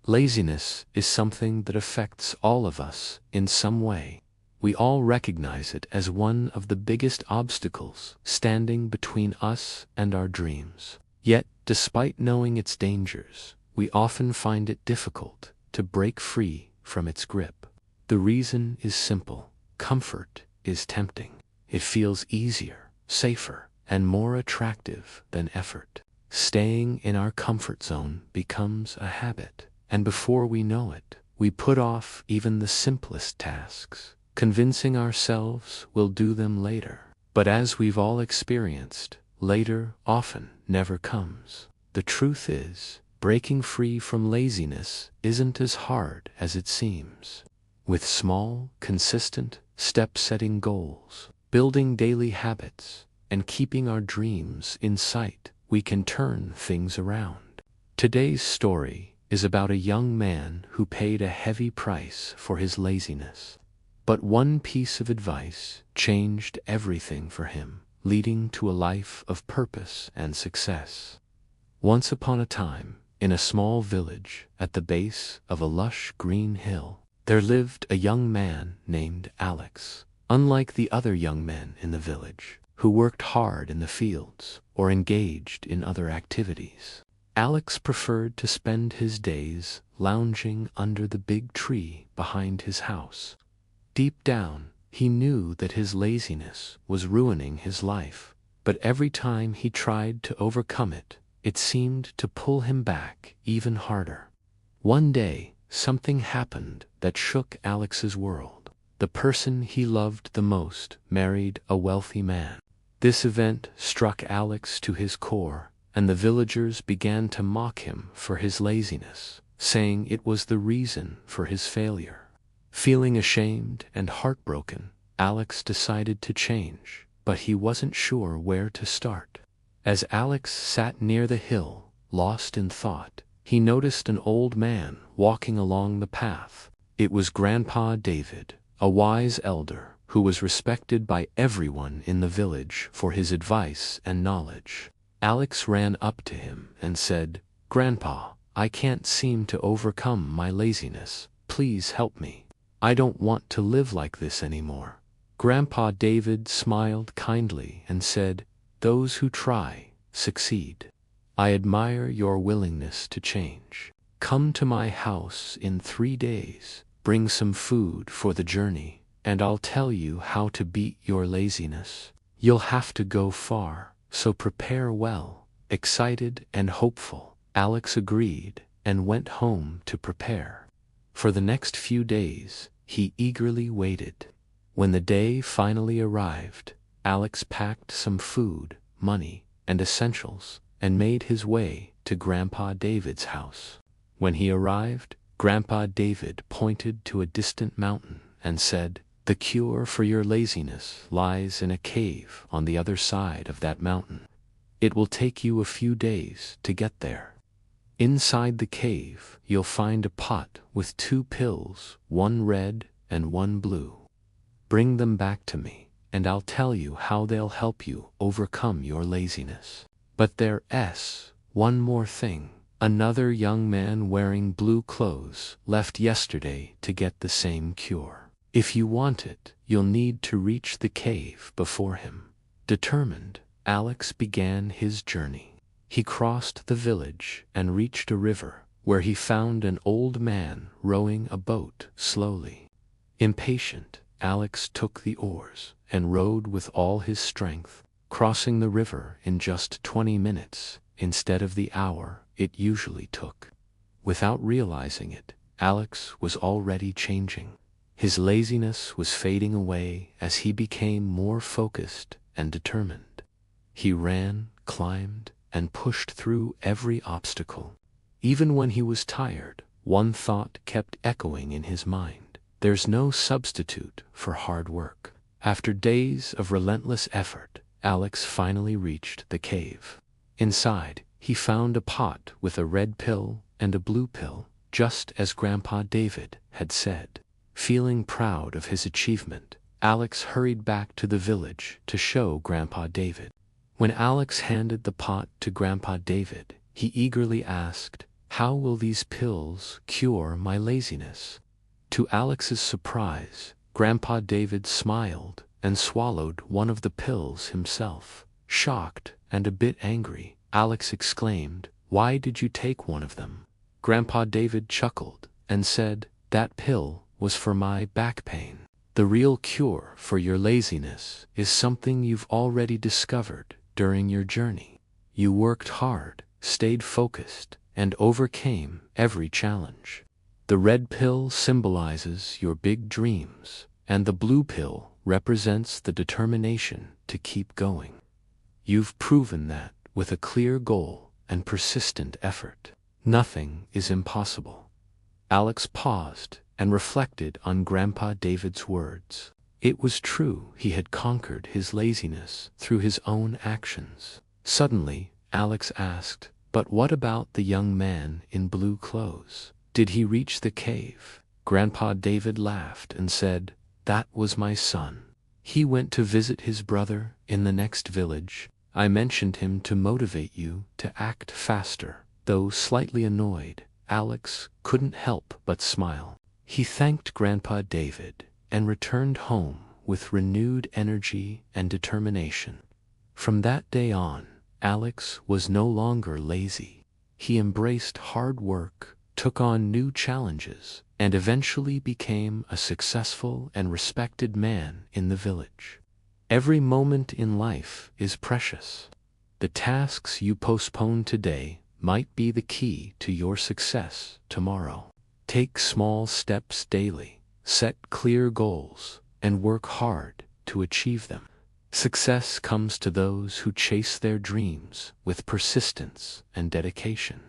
Laziness is something that affects all of us in some way. We all recognize it as one of the biggest obstacles standing between us and our dreams. Yet, despite knowing its dangers, we often find it difficult to break free from its grip. The reason is simple. Comfort is tempting. It feels easier, safer, and more attractive than effort. Staying in our comfort zone becomes a habit, and before we know it, we put off even the simplest tasks, convincing ourselves we'll do them later. But as we've all experienced, later often never comes. The truth is, breaking free from laziness isn't as hard as it seems. With small, consistent, step-setting goals, building daily habits, and keeping our dreams in sight, we can turn things around. Today's story is about a young man who paid a heavy price for his laziness. But one piece of advice changed everything for him, leading to a life of purpose and success. Once upon a time, in a small village at the base of a lush green hill, there lived a young man named Alex. Unlike the other young men in the village, who worked hard in the fields or engaged in other activities, Alex preferred to spend his days lounging under the big tree behind his house. Deep down, he knew that his laziness was ruining his life, but every time he tried to overcome it, it seemed to pull him back even harder. One day, something happened that shook Alex's world. The person he loved the most married a wealthy man. This event struck Alex to his core, and the villagers began to mock him for his laziness, saying it was the reason for his failure. Feeling ashamed and heartbroken, Alex decided to change, but he wasn't sure where to start. As Alex sat near the hill, lost in thought, he noticed an old man walking along the path. It was Grandpa David, a wise elder who was respected by everyone in the village for his advice and knowledge. Alex ran up to him and said, "Grandpa, I can't seem to overcome my laziness. Please help me. I don't want to live like this anymore." Grandpa David smiled kindly and said, "Those who try, succeed. I admire your willingness to change. Come to my house in 3 days, bring some food for the journey, and I'll tell you how to beat your laziness. You'll have to go far, so prepare well." Excited and hopeful, Alex agreed and went home to prepare. For the next few days, he eagerly waited. When the day finally arrived, Alex packed some food, money, and essentials, and made his way to Grandpa David's house. When he arrived, Grandpa David pointed to a distant mountain and said, "The cure for your laziness lies in a cave on the other side of that mountain. It will take you a few days to get there. Inside the cave, you'll find a pot with 2 pills, one red and one blue. Bring them back to me, and I'll tell you how they'll help you overcome your laziness. But there's one more thing. Another young man wearing blue clothes left yesterday to get the same cure. If you want it, you'll need to reach the cave before him." Determined, Alex began his journey. He crossed the village and reached a river, where he found an old man rowing a boat slowly. Impatient, Alex took the oars and rowed with all his strength, crossing the river in just 20 minutes instead of the hour it usually took. Without realizing it, Alex was already changing. His laziness was fading away as he became more focused and determined. He ran, climbed, and pushed through every obstacle. Even when he was tired, one thought kept echoing in his mind: there's no substitute for hard work. After days of relentless effort, Alex finally reached the cave. Inside, he found a pot with a red pill and a blue pill, just as Grandpa David had said. Feeling proud of his achievement, Alex hurried back to the village to show Grandpa David. When Alex handed the pot to Grandpa David, he eagerly asked, How will these pills cure my laziness? To Alex's surprise, Grandpa David smiled and swallowed one of the pills himself. Shocked and a bit angry, Alex exclaimed, "Why did you take one of them?" Grandpa David chuckled and said, "That pill was for my back pain. The real cure for your laziness is something you've already discovered during your journey. You worked hard, stayed focused, and overcame every challenge. The red pill symbolizes your big dreams, and the blue pill represents the determination to keep going. You've proven that with a clear goal and persistent effort, nothing is impossible." Alex paused and reflected on Grandpa David's words. It was true, he had conquered his laziness through his own actions. Suddenly, Alex asked, "But what about the young man in blue clothes? Did he reach the cave?" Grandpa David laughed and said, "That was my son. He went to visit his brother in the next village. I mentioned him to motivate you to act faster." Though slightly annoyed, Alex couldn't help but smile. He thanked Grandpa David and returned home with renewed energy and determination. From that day on, Alex was no longer lazy. He embraced hard work, took on new challenges, and eventually became a successful and respected man in the village. Every moment in life is precious. The tasks you postpone today might be the key to your success tomorrow. Take small steps daily, set clear goals, and work hard to achieve them. Success comes to those who chase their dreams with persistence and dedication.